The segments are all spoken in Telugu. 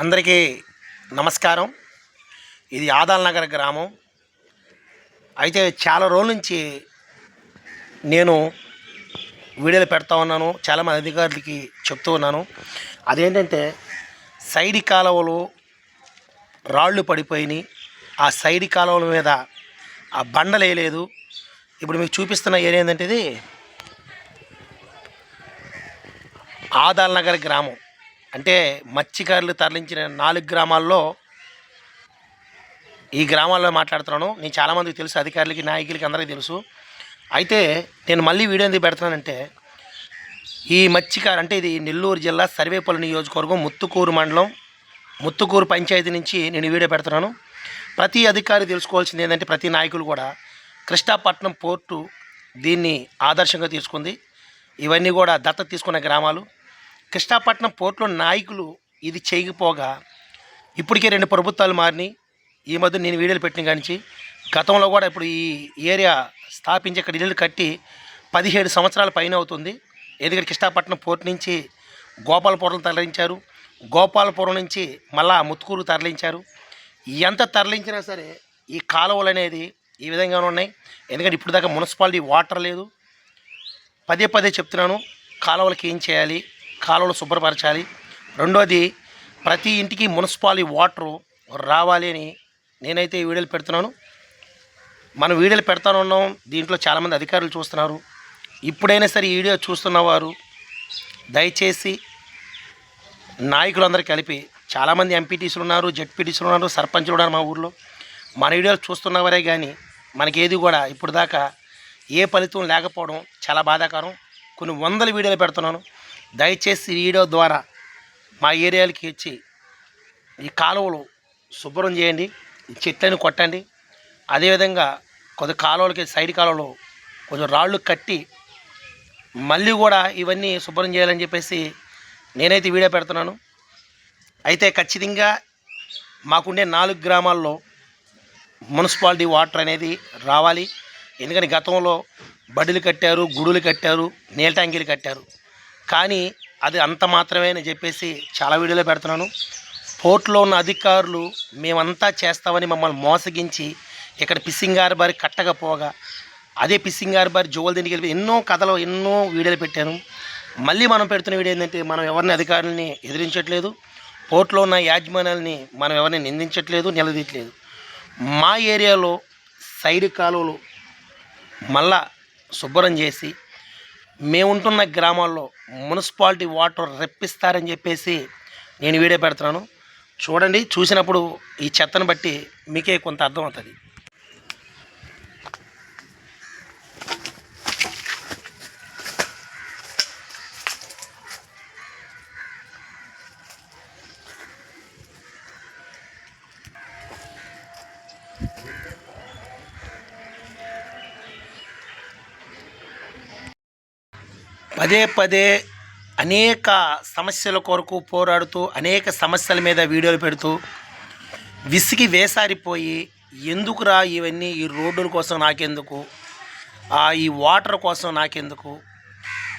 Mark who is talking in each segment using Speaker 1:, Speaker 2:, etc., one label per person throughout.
Speaker 1: అందరికీ నమస్కారం. ఇది ఆదాల్ నగర్ గ్రామం. అయితే చాలా రోజుల నుంచి నేను వీడియోలు పెడతా ఉన్నాను. చాలామంది అధికారులకి చెప్తూ ఉన్నాను. అదేంటంటే సైడ్ కాలువలు రాళ్ళు పడిపోయినాయి. ఆ సైడ్ కాలువల మీద ఆ బండలు వేయలేదు. ఇప్పుడు మీకు చూపిస్తున్న ఏరియా ఏంటంటే ఇది ఆదాల్ నగర్ గ్రామం. అంటే మత్స్యకారులు తరలించిన 4 గ్రామాల్లో ఈ గ్రామాల్లో మాట్లాడుతున్నాను. నేను చాలామందికి తెలుసు, అధికారులకి నాయకులకి అందరికీ తెలుసు. అయితే నేను మళ్ళీ వీడియో ఎందుకు పెడుతున్నానంటే ఈ మత్స్యకారు అంటే ఇది నెల్లూరు జిల్లా సర్వేపల్లి నియోజకవర్గం ముత్తుకూరు మండలం ముత్తుకూరు పంచాయతీ నుంచి నేను వీడియో పెడుతున్నాను. ప్రతి అధికారి తెలుసుకోవాల్సింది ఏంటంటే ప్రతి నాయకులు కూడా కృష్ణాపట్నం పోర్టు దీన్ని ఆదర్శంగా తీసుకుంది. ఇవన్నీ కూడా దత్తత తీసుకున్న గ్రామాలు. కృష్ణాపట్నం పోర్టులో నాయకులు ఇది చేయకపోగా ఇప్పటికే 2 ప్రభుత్వాలు మారినాయి. ఈ మధ్య నేను వీడియోలు పెట్టిన కానించి గతంలో కూడా ఇప్పుడు ఈ ఏరియా స్థాపించి ఇక్కడ ఇల్లు కట్టి 17 సంవత్సరాల పైన అవుతుంది. ఎందుకంటే కృష్ణాపట్నం పోర్టు నుంచి గోపాలపురం తరలించారు, గోపాలపురం నుంచి మళ్ళా ముత్తుకూరు తరలించారు. ఎంత తరలించినా సరే ఈ కాలువలు అనేది ఈ విధంగానే ఉన్నాయి. ఎందుకంటే ఇప్పుడు దాకా మున్సిపాలిటీ వాటర్ లేదు. పదే పదే చెప్తున్నాను, కాలువలకి ఏం చేయాలి, కాలువలు శుభ్రపరచాలి. రెండోది ప్రతి ఇంటికి మున్సిపాలిటీ వాటరు రావాలి అని నేనైతే ఈ వీడియోలు పెడుతున్నాను. మనం వీడియోలు పెడతాను ఉన్నాం. దీంట్లో చాలామంది అధికారులు చూస్తున్నారు. ఇప్పుడైనా సరే ఈ వీడియో చూస్తున్నవారు దయచేసి నాయకులందరూ కలిపి, చాలామంది ఎంపీటీసీలు ఉన్నారు, జెడ్పీటీసీలు ఉన్నారు, సర్పంచులు ఉన్నారు మా ఊర్లో. మన వీడియోలు చూస్తున్నవరే కానీ మనకేది కూడా ఇప్పుడు దాకా ఏ ఫలితం లేకపోవడం చాలా బాధాకరం. కొన్ని వందల వీడియోలు పెడుతున్నాను. దయచేసి వీడియో ద్వారా మా ఏరియాలకి వచ్చి ఈ కాలువలు శుభ్రం చేయండి, చెట్లను కొట్టండి. అదేవిధంగా కొద్ది కాలువలకి సైడ్ కాలువలు కొంచెం రాళ్ళు కట్టి మళ్ళీ కూడా ఇవన్నీ శుభ్రం చేయాలని చెప్పేసి నేనైతే వీడియో పెడుతున్నాను. అయితే ఖచ్చితంగా మాకుండే 4 గ్రామాల్లో మున్సిపాలిటీ వాటర్ అనేది రావాలి. ఎందుకని గతంలో బడులు కట్టారు, గుడులు కట్టారు, నీళ్ళ ట్యాంకీలు కట్టారు. కానీ అది అంత మాత్రమే అని చెప్పేసి చాలా వీడియోలో పెడుతున్నాను. పోర్టులో ఉన్న అధికారులు మేమంతా చేస్తామని మమ్మల్ని మోసగించి ఇక్కడ ఫిషింగ్ హార్బర్ కట్టకపోగా అదే ఫిషింగ్ హార్బర్ జోవల్దింటికి వెళ్ళి ఎన్నో కథలు ఎన్నో వీడియోలు పెట్టాను. మళ్ళీ మనం పెడుతున్న వీడియో ఏంటంటే మనం ఎవరిని అధికారులని ఎదిరించట్లేదు, పోర్టులో ఉన్న యాజమాన్యాలని మనం ఎవరిని నిందించట్లేదు, నిలదీయట్లేదు. మా ఏరియాలో సైడ్ కాలువలు మళ్ళా శుభ్రం చేసి మేముంటున్న గ్రామాల్లో మున్సిపాలిటీ వాటర్ రప్పిస్తారని చెప్పేసి నేను వీడియో పెడుతున్నాను. చూడండి, చూసినప్పుడు ఈ చెత్తను బట్టి మీకే కొంత అర్థమవుతుంది. పదే పదే అనేక సమస్యల కొరకు పోరాడుతూ అనేక సమస్యల మీద వీడియోలు పెడుతూ విసిగి వేసారిపోయి ఎందుకురా ఇవన్నీ, ఈ రోడ్డుల కోసం నాకెందుకు, ఈ వాటర్ కోసం నాకెందుకు,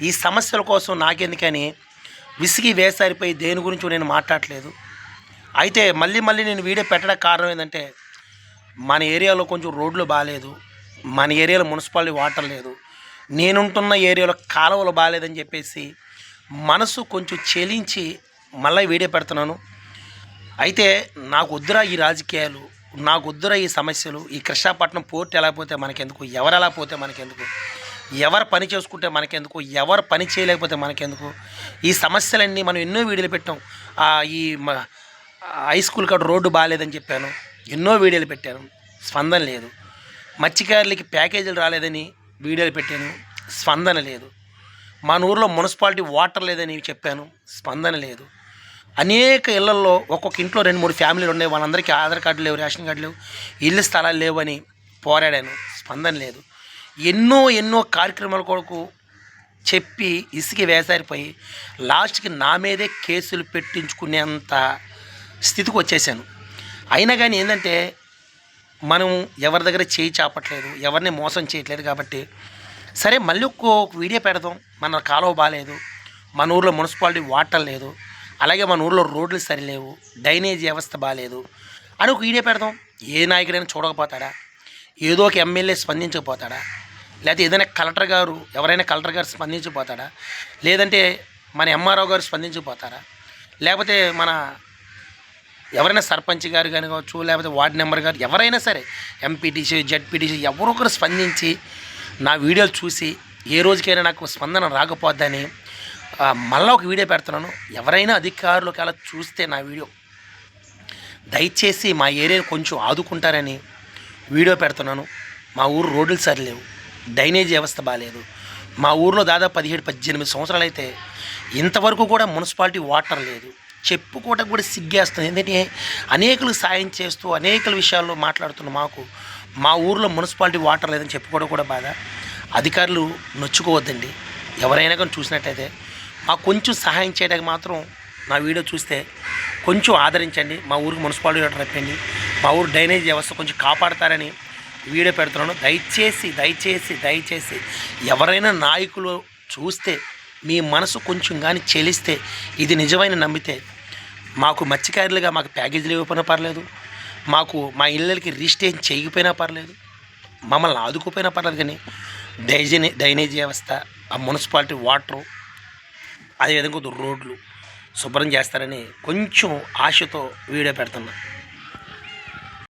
Speaker 1: ఈ సమస్యల కోసం నాకెందుకని విసిగి వేసారిపోయి దేని గురించి నేను మాట్లాడలేదు. అయితే మళ్ళీ నేను వీడియో పెట్టడానికి కారణం ఏంటంటే మన ఏరియాలో కొంచెం రోడ్లు బాగాలేదు, మన ఏరియాలో మున్సిపాలిటీ వాటర్ లేదు, నేనుంటున్న ఏరియాలో కాలువలు బాగాలేదని చెప్పేసి మనసు కొంచెం చెలించి మళ్ళీ వీడియో పెడుతున్నాను. అయితే నాకు వద్దురా ఈ రాజకీయాలు, నాకు వద్దురా ఈ సమస్యలు, ఈ కృష్ణాపట్నం పోర్టు ఎలా పోతే మనకెందుకు, ఎవరు ఎలా పోతే మనకెందుకు, ఎవరు పని చేసుకుంటే మనకెందుకు, ఎవరు పని చేయలేకపోతే మనకెందుకు, ఈ సమస్యలన్నీ మనం ఎన్నో వీడియోలు పెట్టాం. ఈ హై స్కూల్ కాడ రోడ్డు బాగాలేదని చెప్పాను, ఎన్నో వీడియోలు పెట్టాను, స్పందన లేదు. మత్స్యకారులకి ప్యాకేజీలు రాలేదని వీడియోలు పెట్టాను, స్పందన లేదు. మన ఊరిలో మున్సిపాలిటీ వాటర్ లేదని చెప్పాను, స్పందన లేదు. అనేక ఇళ్లల్లో ఒక్కొక్క ఇంట్లో 2-3 ఫ్యామిలీలు ఉన్నాయి, వాళ్ళందరికీ ఆధార్ కార్డు లేవు, రేషన్ కార్డు లేవు, ఇల్లు స్థలాలు లేవని పోరాడాను, స్పందన లేదు. ఎన్నో కార్యక్రమాల కొరకు చెప్పి ఇసుక వేసారిపోయి లాస్ట్కి నా మీదే కేసులు పెట్టించుకునేంత స్థితికి వచ్చేసాను. అయినా కానీ ఏంటంటే మనం ఎవరి దగ్గర చేయి చాపట్లేదు, ఎవరిని మోసం చేయట్లేదు. కాబట్టి సరే మళ్ళీ ఒక వీడియో పెడదాం. మన కాలువ బాగాలేదు, మన ఊర్లో మున్సిపాలిటీ వాటర్ లేదు అలాగే మన ఊళ్ళో రోడ్లు సరిలేవు, డ్రైనేజ్ వ్యవస్థ బాగాలేదు అని ఒక వీడియో పెడదాం. ఏ నాయకుడైనా చూడకపోతాడా? ఏదో ఒక ఎమ్మెల్యే స్పందించకపోతాడా? లేకపోతే ఏదైనా కలెక్టర్ గారు స్పందించకపోతాడా? లేదంటే మన ఎంఆర్ఓ గారు స్పందించకపోతారా? లేకపోతే మన ఎవరైనా సర్పంచ్ గారు కానీ కావచ్చు, లేకపోతే వార్డు మెంబర్ గారు ఎవరైనా సరే, ఎంపీటీసీ జడ్పీటీసీ ఎవరో ఒకరు స్పందించి నా వీడియోలు చూసి ఏ రోజుకైనా నాకు స్పందన రాకపోద్దని మళ్ళీ ఒక వీడియో పెడుతున్నాను. ఎవరైనా అధికారులకు అలా చూస్తే నా వీడియో దయచేసి మా ఏరియాని కొంచెం ఆదుకుంటారని వీడియో పెడుతున్నాను. మా ఊరు రోడ్లు సరిలేవు, డ్రైనేజ్ వ్యవస్థ బాగాలేదు. మా ఊరిలో దాదాపు 17-18 సంవత్సరాలు అయితే ఇంతవరకు కూడా మున్సిపాలిటీ వాటర్ లేదు. చెప్పుకోవటం కూడా సిగ్గేస్తుంది. ఎందుకంటే అనేకులు సాయం చేస్తూ అనేకల విషయాల్లో మాట్లాడుతున్న మాకు మా ఊరిలో మున్సిపాలిటీ వాటర్ లేదని చెప్పుకోవడం కూడా బాధ. అధికారులు నొచ్చుకోవద్దండి. ఎవరైనా కానీ చూసినట్టయితే మాకు కొంచెం సహాయం చేయడానికి మాత్రం నా వీడియో చూస్తే కొంచెం ఆదరించండి. మా ఊరికి మున్సిపాలిటీ వాటర్ రప్పండి, మా ఊరు డ్రైనేజ్ వ్యవస్థ కొంచెం కాపాడతారని వీడియో పెడుతున్నాను. దయచేసి ఎవరైనా నాయకులు చూస్తే మీ మనసు కొంచెం కానీ చెలిస్తే, ఇది నిజమైన నమ్మితే, మాకు మత్స్యకారులుగా మాకు ప్యాకేజీలు ఇవ్వకపోయినా పర్లేదు, మాకు మా ఇళ్ళకి రిజిస్ట్రేషన్ చేయకపోయినా పర్లేదు, మమ్మల్ని ఆదుకోపోయినా పర్లేదు, కానీ డ్రైనేజ్ వ్యవస్థ, ఆ మున్సిపాలిటీ వాటరు, అదేవిధంగా రోడ్లు శుభ్రం చేస్తారని కొంచెం ఆశతో వీడియో పెడుతున్నా.